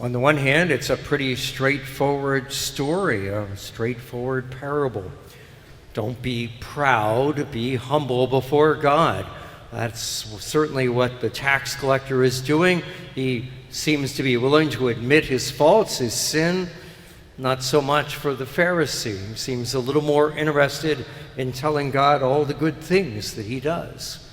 On the one hand, it's a pretty straightforward story, a straightforward parable. Don't be proud, be humble before God. That's certainly what the tax collector is doing. He seems to be willing to admit his faults, his sin. Not so much for the Pharisee. He seems a little more interested in telling God all the good things that he does.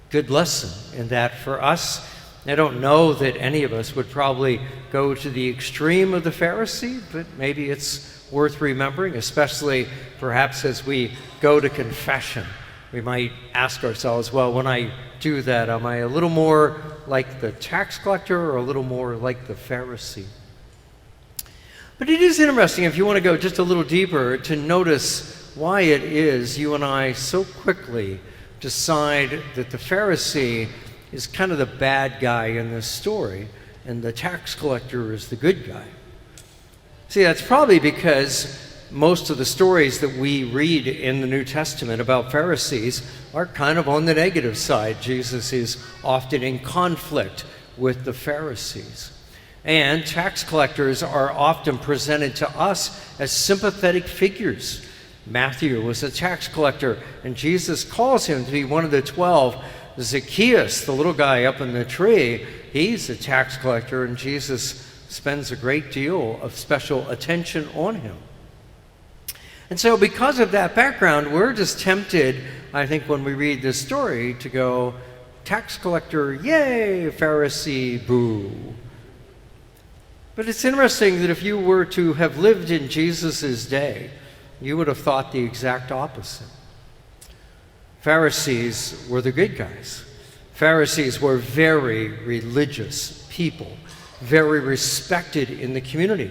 Good lesson in that for us. I don't know that any of us would probably go to the extreme of the Pharisee, but maybe it's worth remembering, especially perhaps as we go to confession. We might ask ourselves, well, when I do that, am I a little more like the tax collector or a little more like the Pharisee? But it is interesting, if you want to go just a little deeper, to notice why it is you and I so quickly decide that the Pharisee is kind of the bad guy in this story, and the tax collector is the good guy. See, that's probably because most of the stories that we read in the New Testament about Pharisees are kind of on the negative side. Jesus is often in conflict with the Pharisees. And tax collectors are often presented to us as sympathetic figures. Matthew was a tax collector, and Jesus calls him to be one of the 12. Zacchaeus, the little guy up in the tree, he's a tax collector, and Jesus spends a great deal of special attention on him. And so because of that background, we're just tempted, I think, when we read this story to go, tax collector, yay, Pharisee, boo. But it's interesting that if you were to have lived in Jesus' day, you would have thought the exact opposite. Pharisees were the good guys. Pharisees were very religious people, very respected in the community.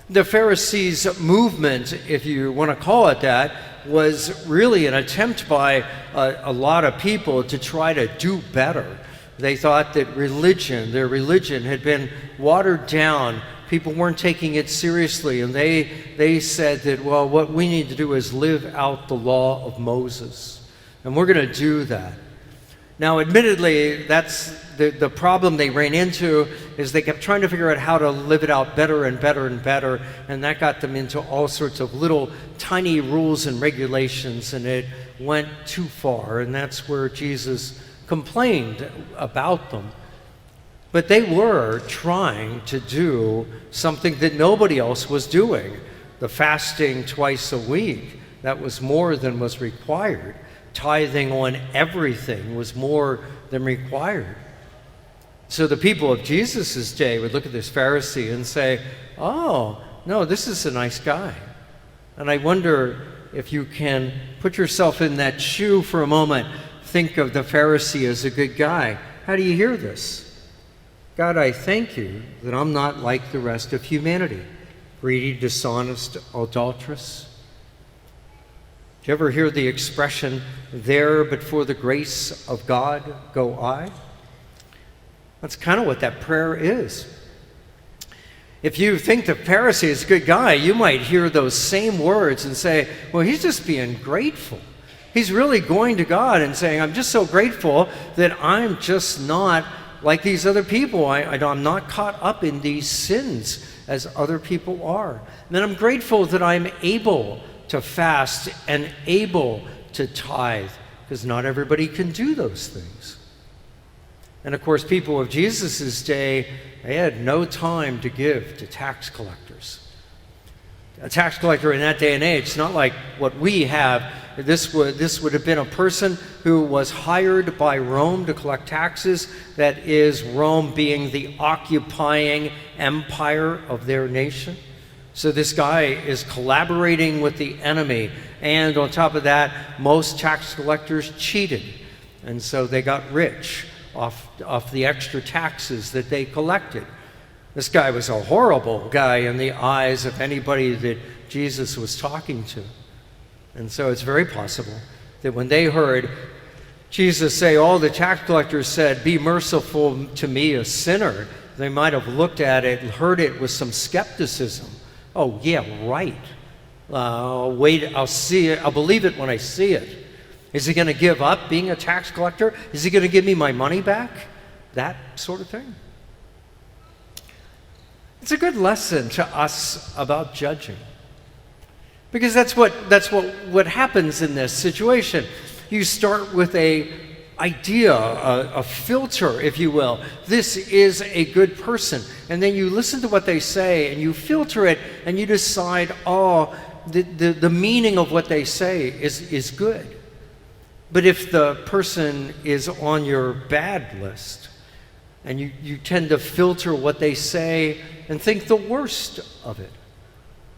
The Pharisees' movement, if you want to call it that, was really an attempt by a lot of people to try to do better. They thought that their religion had been watered down. People weren't taking it seriously, and they said that, well, what we need to do is live out the law of Moses. And we're going to do that. Now, admittedly, that's the problem they ran into, is they kept trying to figure out how to live it out better and better and better, and that got them into all sorts of little tiny rules and regulations, and it went too far, and that's where Jesus complained about them. But they were trying to do something that nobody else was doing. The fasting twice a week, that was more than was required. Tithing on everything was more than required. So the people of Jesus' day would look at this Pharisee and say, oh, no, this is a nice guy. And I wonder if you can put yourself in that shoe for a moment. Think of the Pharisee as a good guy. How do you hear this? God, I thank you that I'm not like the rest of humanity. Greedy, dishonest, adulterous. Do you ever hear the expression, there but for the grace of God go I? That's kind of what that prayer is. If you think the Pharisee is a good guy, you might hear those same words and say, well, he's just being grateful. He's really going to God and saying, I'm just so grateful that I'm just not like these other people. I'm not caught up in these sins as other people are. And then I'm grateful that I'm able to fast and able to tithe, because not everybody can do those things. And of course, people of Jesus' day, they had no time to give to tax collectors. A tax collector in that day and age, it's not like what we have. This would have been a person who was hired by Rome to collect taxes. That is, Rome being the occupying empire of their nation. So this guy is collaborating with the enemy. And on top of that, most tax collectors cheated. And so they got rich off the extra taxes that they collected. This guy was a horrible guy in the eyes of anybody that Jesus was talking to. And so it's very possible that when they heard Jesus say, all the tax collectors said, be merciful to me, a sinner, they might have looked at it and heard it with some skepticism. Oh, yeah, right. Wait, I'll see it. I'll believe it when I see it. Is he going to give up being a tax collector? Is he going to give me my money back? That sort of thing. It's a good lesson to us about judging. Because that's what happens in this situation. You start with a idea, a filter, if you will. This is a good person. And then you listen to what they say and you filter it and you decide, oh, the meaning of what they say is good. But if the person is on your bad list and you tend to filter what they say and think the worst of it.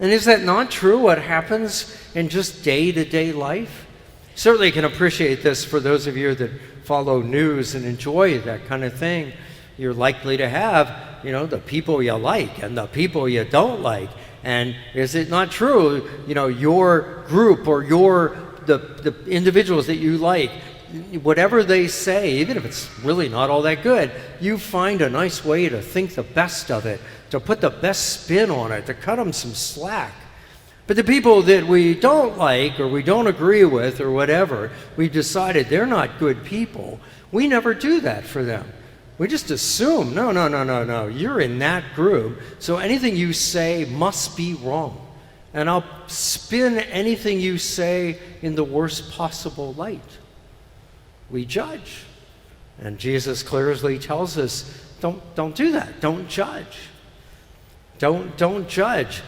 And is that not true what happens in just day-to-day life? Certainly can appreciate this for those of you that follow news and enjoy that kind of thing. You're likely to have, the people you like and the people you don't like. And is it not true, your group or the individuals that you like, whatever they say, even if it's really not all that good, you find a nice way to think the best of it, to put the best spin on it, to cut them some slack. But the people that we don't like or we don't agree with or whatever, we've decided they're not good people. We never do that for them. We just assume, no, you're in that group, so anything you say must be wrong. And I'll spin anything you say in the worst possible light. We judge. And Jesus clearly tells us, don't do that. Don't judge. Don't judge.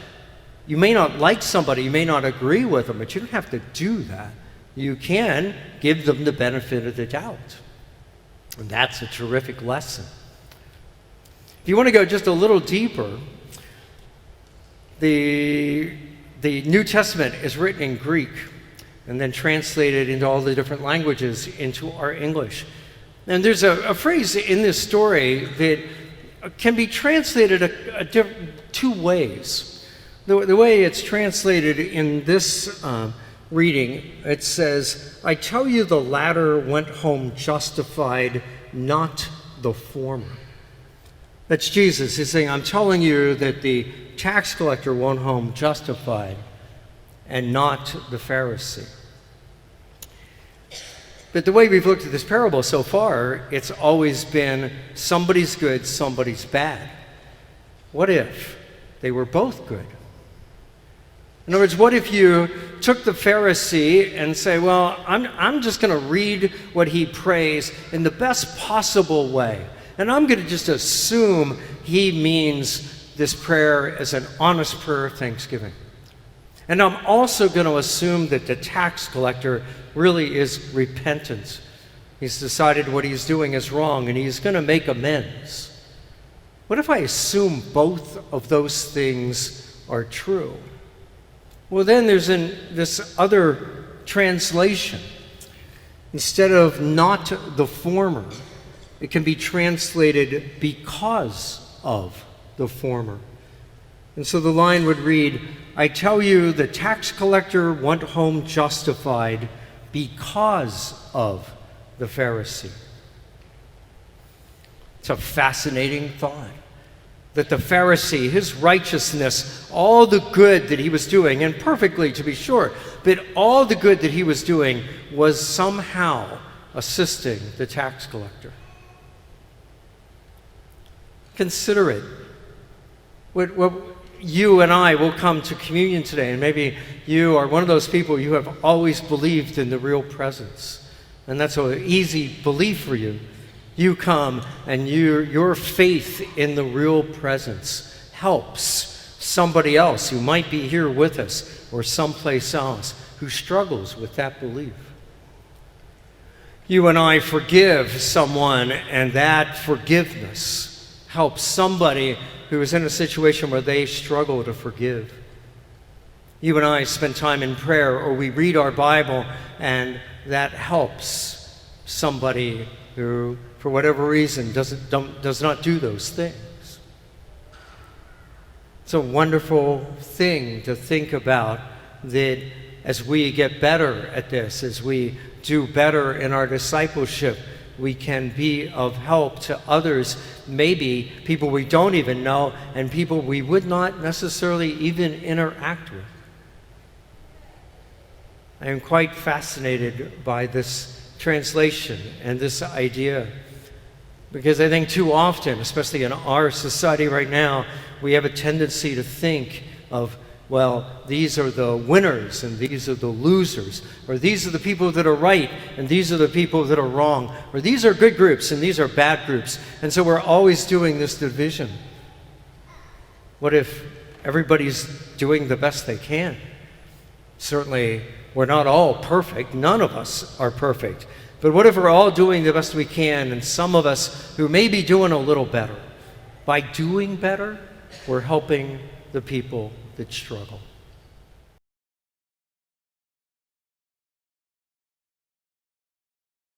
You may not like somebody, you may not agree with them, but you don't have to do that. You can give them the benefit of the doubt. And that's a terrific lesson. If you want to go just a little deeper, the New Testament is written in Greek and then translated into all the different languages into our English. And there's a phrase in this story that can be translated two ways. The way it's translated in this reading, it says, I tell you the latter went home justified, not the former. That's Jesus. He's saying, I'm telling you that the tax collector went home justified and not the Pharisee. But the way we've looked at this parable so far, it's always been somebody's good, somebody's bad. What if they were both good? In other words, what if you took the Pharisee and say, well, I'm just going to read what he prays in the best possible way. And I'm going to just assume he means this prayer as an honest prayer of thanksgiving. And I'm also going to assume that the tax collector really is repentant. He's decided what he's doing is wrong and he's going to make amends. What if I assume both of those things are true? Well, then there's this other translation. Instead of not the former, it can be translated because of the former. And so the line would read, I tell you, the tax collector went home justified because of the Pharisee. It's a fascinating thought. That the Pharisee, his righteousness, all the good that he was doing, and perfectly to be sure, but all the good that he was doing was somehow assisting the tax collector. Consider it. What you and I will come to communion today, and maybe you are one of those people who have always believed in the real presence. And that's an easy belief for you. You come and your faith in the real presence helps somebody else who might be here with us or someplace else who struggles with that belief. You and I forgive someone, and that forgiveness helps somebody who is in a situation where they struggle to forgive. You and I spend time in prayer, or we read our Bible, and that helps somebody who, for whatever reason, does not do those things. It's a wonderful thing to think about, that as we get better at this, as we do better in our discipleship, we can be of help to others, maybe people we don't even know, and people we would not necessarily even interact with. I am quite fascinated by this translation and this idea. Because I think too often, especially in our society right now, we have a tendency to think of, well, these are the winners and these are the losers, or these are the people that are right and these are the people that are wrong, or these are good groups and these are bad groups. And so we're always doing this division. What if everybody's doing the best they can? Certainly, we're not all perfect. None of us are perfect. But what if we're all doing the best we can, and some of us who may be doing a little better? By doing better, we're helping the people that struggle.